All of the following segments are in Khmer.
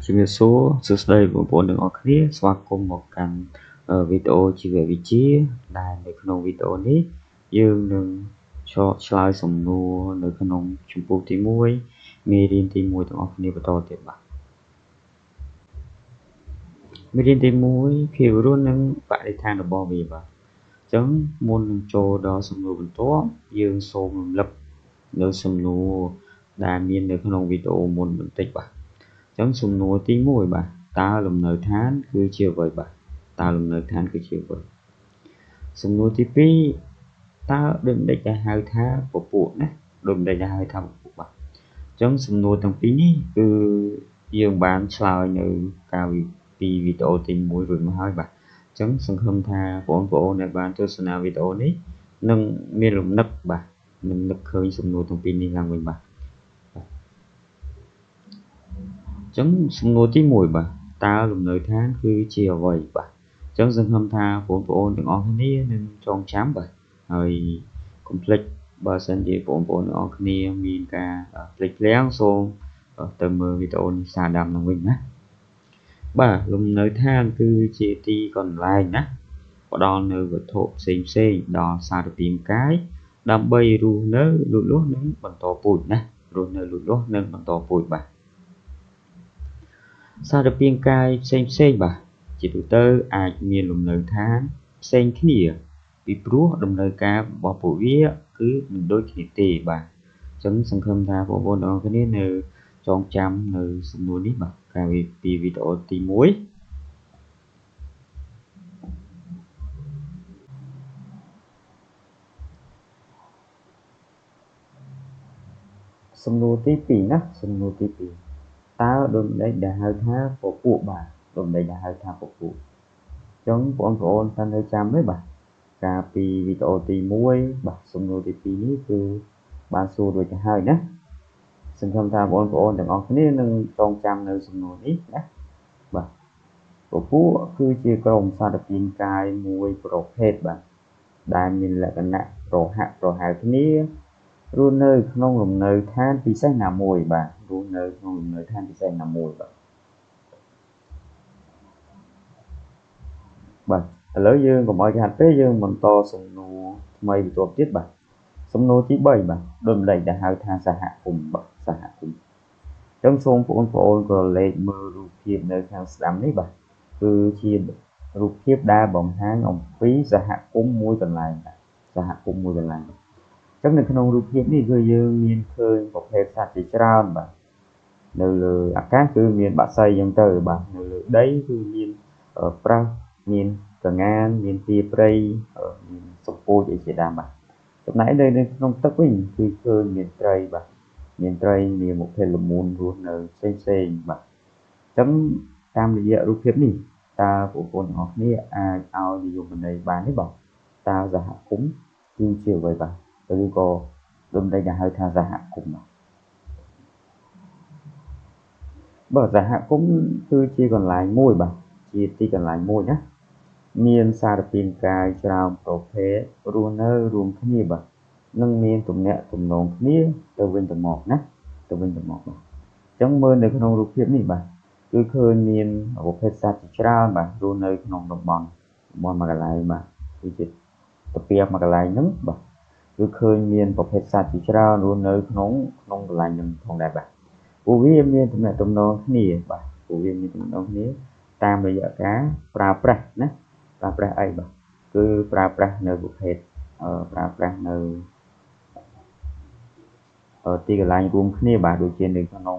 ជំរាបសួរសួស្តីបងប្អូនទាំងអស់គ្នាស្វាគមន៍មកកាន់វីដេអូជីវវិទ្យាដែលនៅក្នុងវីដេអូនេះយើងនឹងឆ្លើយសំណួរនៅក្នុងជំពូកទី1មេរៀនទី1ទាំងអស់គ្នាបន្តទៀតបាទមេរៀនទី1ភាពរស់និងបរិស្ថានរបស់វាបាទអញ្ចឹងមុននឹងចូលដល់សំណួរបន្ទាប់យើងសូមរំលឹកនៅសំណួរដែលមាននៅក្នុងវីដេអូមុនបន្តិចបាទអញ្ចឹងសំណួរទី1បាទតើលំនៅឋានគឺជាអ្វីបាទតើលំនៅឋានគឺជាអ្វីសំណួរទី2តើដូចម្តេចដែលហៅថាពពួកណាដូចម្តេចដែលហៅថាពពួកបាទអញ្ចឹងសំណួរទាំងពីរនេះគឺយើងបានឆ្លើយនៅកាលពីវីដេអូទី1រួចមកហើយបាទអញ្ចឹងសង្ឃឹមថាបងប្អូនដែលបានទស្សនាវីដេអូនេះនឹងមានលំនឹកបាទនឹងនឹកឃើញសំណួរទាំងពីរនេះឡើងវិញបាទអញ្ចឹងសំណួរទី1បាទតើលំនៅឋានគឺជាអ្វីបាទអញ្ចឹងសង្ឃឹមថាបងប្អូនទាំងអស់គ្នានឹងចងចាំបាទហើយកុំភ្លេចបើសិនជាបងប្អូនទាំងអស់គ្នាមានការភ្លេចភ្លាំងសូមទៅមើលវីដេអូនេះសារដាំឡើងវិញណាបាទលំនៅឋានគឺជាទីកន្លែងណាផ្ដល់នៅវត្ថុផ្សេងៗដល់សារពាង្គកាយដើម្បីរស់នៅលូតលាស់និងបន្តពូជណារស់នៅលូតលាស់និងបន្តពូជបាទសារពាង្គកាយផ្សេងៗបាទជាទូទៅអាចមានលំនៅឋានផ្សេងគ្នាពីព្រោះដំណើរការរបស់ពួកវាគឺមិនដូចគ្នាទេបាទអញ្ចឹងសង្ឃឹមថាបងប្អូនទាំងអស់គ្នានៅចងចាំនៅសំណួរនេះបាទកាលពីវីដេអូទី1សំណួរទី2ណាសំណួរទី2តើដូចម្តេចដែលហៅថាពពួកបាទដូចម្តេចដែលហៅថាពពួកអញ្ចឹងបងប្អូនតាមនៅចាំទេបាទកាលពីវីដេអូទី1បាទសំណួរទី2នេះគឺបានសួររួចទៅហើយណាសង្ឃឹមថាបងប្អូនទាំងអស់គ្នានឹងចងចាំនៅសំណួរនេះណាបាទពពួកគឺជាក្រុមសារពាង្គកាយមួយប្រភេទបាទដែលមានលក្ខណៈប្រហាក់ប្រហែលគ្នារស់នៅក្នុងលំនៅឋានពិសេសណាមួយបាទរស់នៅក្នុងលំនៅឋានពិសេសណាមួយបាទឥឡូវយើងកុំឲ្យខាត់ពេកយើងបន្តសំណួរថ្មីបន្ទាប់ទៀតបាទសំណួរទី3បាទដូចម្តេចដែលហៅថាសហគមន៍បាទសហគមន៍អញ្ចឹងសូមបងប្អូនក្រឡេកមើលរូបភាពនៅខាងស្ដាំនេះបាទគឺជារូបភាពដែលបង្ហាញអំពីសហគមន៍មួយកន្លែងសហគមន៍មួយកន្លែងអញ្ចឹងនៅក្នុងរូបភាពនេះគឺយើងមានឃើញប្រភេទសត្វជាច្រើនបាទនៅលើអាកាសគឺមានបក្សីអញ្ចឹងទៅបាទនៅលើដីគឺមានប្រើសមានកងានមានទាព្រៃមានសំពោចអីជាដើមបាទចំណែកនៅក្នុងទឹកវិញគឺឃើញមានត្រីបាទមានត្រីមានប្រភេទល្មូនរស់នៅផ្សេងៗបាទអញ្ចឹងតាមរយៈរូបភាពនេះតើបងប្អូនទាំងអស់គ្នាអាចឲ្យនិយមន័យបានទេបាទតើសហគមន៍គឺជាអ្វីបាទឬក៏ដូចម្តេចដែលហៅថាសហគមន៍បាទសហគមន៍គឺជាកន្លែងមួយបាទជាទីកន្លែងមួយណាមានសារពាង្គកាយច្រើនប្រភេទរស់នៅរួមគ្នាបាទនិងមានទំនាក់ទំនងគ្នាទៅវិញទៅមកណាទៅវិញទៅមកបាទអញ្ចឹងមើលនៅក្នុងរូបភាពនេះបាទគឺឃើញមានប្រភេទសត្វជាច្រើនបាទរស់នៅក្នុងតំបន់មួយកន្លែងបាទគឺជាតាពាមួយកន្លែងហ្នឹងបាទគឺឃើញមានប្រភេទសត្វជាច្រើនរស់នៅក្នុងកន្លែងហ្នឹងផងដែរបាទពួកវាមានទំនាក់ទំនងគ្នាបាទពួកវាមានទំនាក់ទំនងគ្នាតាមរយៈការប្រើប្រាស់ណាប្រើប្រាស់អីបាទគឺប្រើប្រាស់នៅប្រភេទប្រើប្រាស់នៅទីកន្លែងរួមគ្នាបាទដូចជានៅក្នុង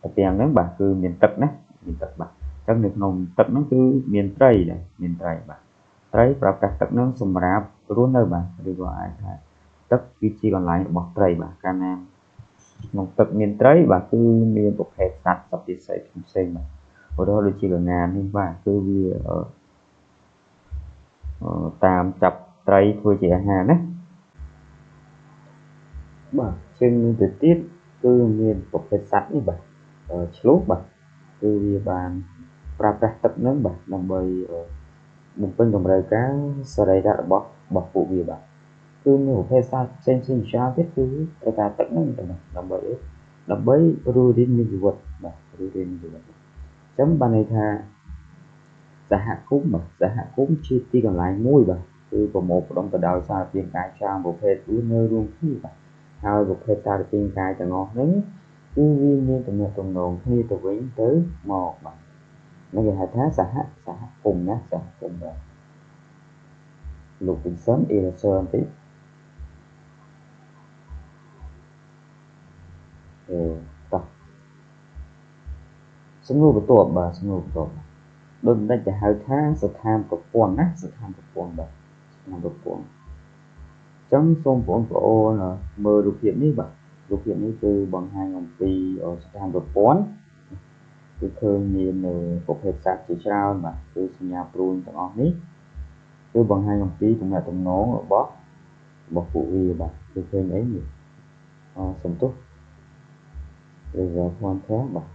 តាពាំងហ្នឹងបាទគឺមានទឹកណាមានទឹកបាទអញ្ចឹងនៅក្នុងទឹកហ្នឹងគឺមានត្រីដែរមានត្រីបាទត្រីប្រើប្រាស់ទឹកហ្នឹងសម្រាប់រស់នៅបាទឬក៏អាចថាទឹកគឺជាកន្លែងរបស់ត្រីបាទកាលណាក្នុងទឹកមានត្រីបាទគឺមានប្រភេទសត្វពិសេសផ្សេងបាទឧទាហរណ៍ដូចជាកងាននេះបាទគឺវាតាមចាប់ត្រីធ្វើជាអាហារណាបាទជាងនេះទៅទៀតគឺមានប្រភេទសត្វនេះបាទឆ្លូសបាទគឺវាបានប្រើប្រាស់ទឹកហ្នឹងបាទដើម្បីបំពេញតម្រូវការសរីរៈរបស់ពួកវាបាទគឺមានប្រភេទសត្វផ្សេងៗច្រើនទៀតគឺត្រូវការទឹកហ្នឹងដើម្បីរស់រានមានជីវិតបាទ ឬរៀនជីវិតចឹងបានន័យថាសហគមន៍បាទសហគមន៍ជាទីកន្លែងមួយបាទគឺប្រមូលផ្ដុំទៅដោយសារពាង្គកាយច្រើនប្រភេទរស់នៅរួមគ្នាបាទហើយប្រភេទសារពាង្គកាយទាំងអស់ហ្នឹងគឺវាមានទំនាក់ទំនងគ្នាទៅវិញទៅមកបាទនេះគេហៅថាសហគមន៍ណាសហគមន៍បាទលោក Vincent Ellison ទីតោះសំណួរបន្ទាប់បាទសំណួរបន្ទាប់ដូចមិនដែលហៅថាស្ថានប្រព័ន្ធណាស្ថានប្រព័ន្ធបាទស្ថានប្រព័ន្ធចឹងសូមបងប្អូនមើលរូបភាពនេះបាទរូបភាពនេះគឺបង្ហាញអំពីស្ថានប្រព័ន្ធគឺឃើញមានប្រភេទសត្វជាច្រើនបាទគឺសញ្ញាព្រួញទាំងអស់នេះគឺបង្ហាញអំពីទំនាក់ទំនងរបស់ពួកវាបាទគឺឃើញអីនេះសំទុះ reserve content បាទ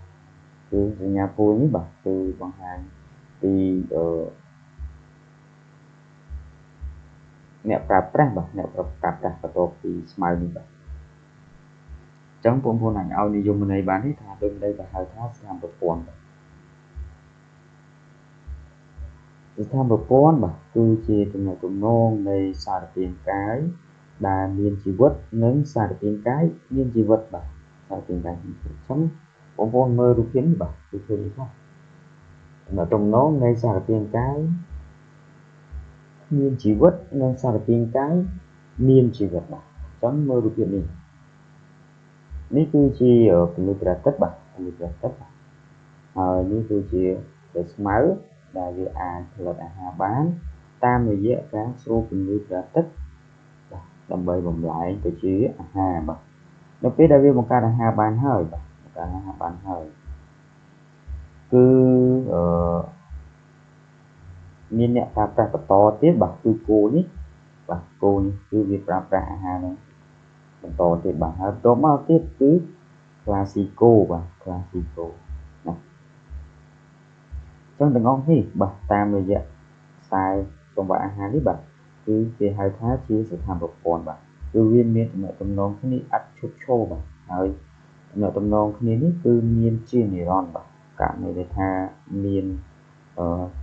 គឺសញ្ញាព្រួយនេះបាទគឺបង្ហាញពីអ្នកប្រើប្រាស់បាទអ្នកប្រើប្រាស់បន្ទាប់ពីស្មៅនេះបាទអញ្ចឹងបងប្អូនអាចឲ្យនិយមន័យបាននេះថាដូចនេះគេហៅថាស្ថានប្រព័ន្ធស្ថានប្រព័ន្ធបាទគឺជាទំនាក់ទំនងនៃសារពាង្គកាយដែលមានជីវិតនិងសារពាង្គកាយមានជីវិតបាទសារពាង្គកាយអញ្ចឹងបងប្អូនមើលរូបភាពនេះបាទគឺឃើញនេះបាទទំនាក់ទំនងនៃសារពាង្គកាយមានជីវិតនិងសារពាង្គកាយមានជីវិតបាទអញ្ចឹងមើលរូបភាពនេះនេះគឺជាពន្លឺព្រះអាទិត្យបាទពន្លឺព្រះអាទិត្យហើយនេះគឺជាស្មៅដែលវាអាចផលិតអាហារបានតាមរយៈការស្រូបពន្លឺព្រះអាទិត្យបាទដើម្បីបំលែងទៅជាអាហារបាទនៅពេលដែលវាបង្កើតអាហារបានហើយបាទបង្កើតអាហារបានហើយគឺមានអ្នកប្រើប្រាស់បន្តទៀតបាទគឺគោនេះបាទគោនេះគឺវាប្រើប្រាស់អាហារនឹងបន្តទៀតបាទហើយបន្ទាប់មកទៀតគឺ classico បាទ classico ណាចឹងទាំងអស់នេះបាទតាមរយៈខ្សែចង្វាក់អាហារនេះបាទគឺគេហៅថាជាស្ថានប្រព័ន្ធបាទគឺវាមានទំនាក់ទំនងគ្នាឥតឈប់ឈរបាទហើយទំនាក់ទំនងគ្នានេះគឺមានជានិរន្តរ៍បាទករណីដែលថាមាន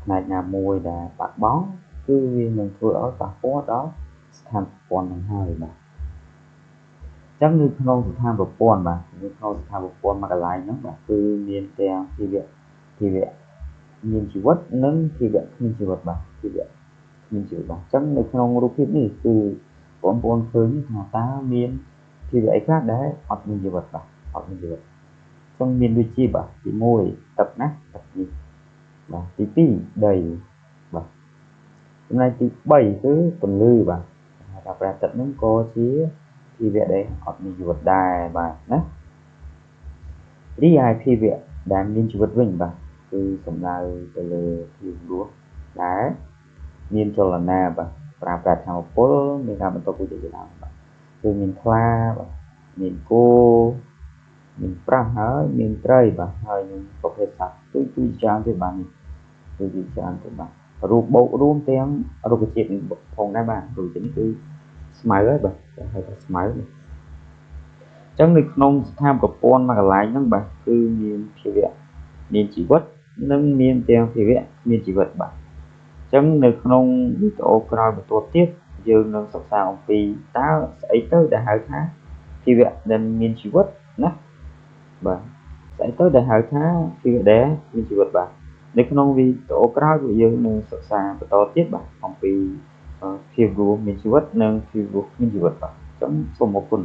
ផ្នែកណាមួយដែលបាត់បង់គឺវានឹងធ្វើឲ្យប៉ះពាល់ដល់ស្ថានប្រព័ន្ធនឹងហើយបាទចឹងនៅក្នុងស្ថានប្រព័ន្ធបាទនៅក្នុងស្ថានប្រព័ន្ធមួយកន្លែងហ្នឹងបាទគឺមានទាំងជីវៈមានជីវិតនិងជីវៈគ្មានជីវិតបាទជីវៈគ្មានជីវិតបាទចឹងនៅក្នុងរូបភាពនេះគឺបងប្អូនឃើញថាតើមានជីវៈអីខ្លះដែលអត់មានជីវិតបាទអត់មានជីវិតចឹងមានដូចជាបាទទី1ទឹកណាទឹកនេះបាទទី2ដីបាទចំណែកទី3គឺពន្លឺបាទថាព្រះអាទិត្យហ្នឹងក៏ជាជីវៈដែលអត់មានជីវិតដែរបាទណារីឯជីវៈដែលមានជីវិតវិញបាទគឺសំដៅទៅលើជីវរស់ដែលមានចលនាបាទប្រើប្រាស់ធម៌ពលមានការបន្តពូជជាដើមបាទគឺមានខ្លាបាទមានគោមានប្រាស់ហើយមានត្រីបាទហើយនឹងប្រភេទសត្វទូច្រើនទៀតបាទនេះគឺច្រើនទៀតបាទរូបបូករួមទាំងរុក្ខជាតិផងដែរបាទរុក្ខជាតិនេះគឺស្មៅហើយបាទគេហៅថាស្មៅចឹងនៅក្នុងស្ថានប្រព័ន្ធមួយកន្លែងហ្នឹងបាទគឺមានជីវៈមានជីវិតនិងមានទាំងជីវៈមានជីវិតបាទចឹងនៅក្នុងវីដេអូក្រោយបន្ទាប់ទៀតយើងនឹងសិក្សាអំពីតើស្អីទៅដែលហៅថាជីវៈដែលមានជីវិតណាបាទស្អីទៅដែលហៅថាជីវៈដែលមានជីវិតបាទនៅក្នុងវីដេអូក្រោយយើងនឹងសិក្សាបន្តទៀតបាទអំពីជីវរស់មានជីវិតនិងជីវរស់គ្មានជីវិតបាទចឹងសូមអរគុណ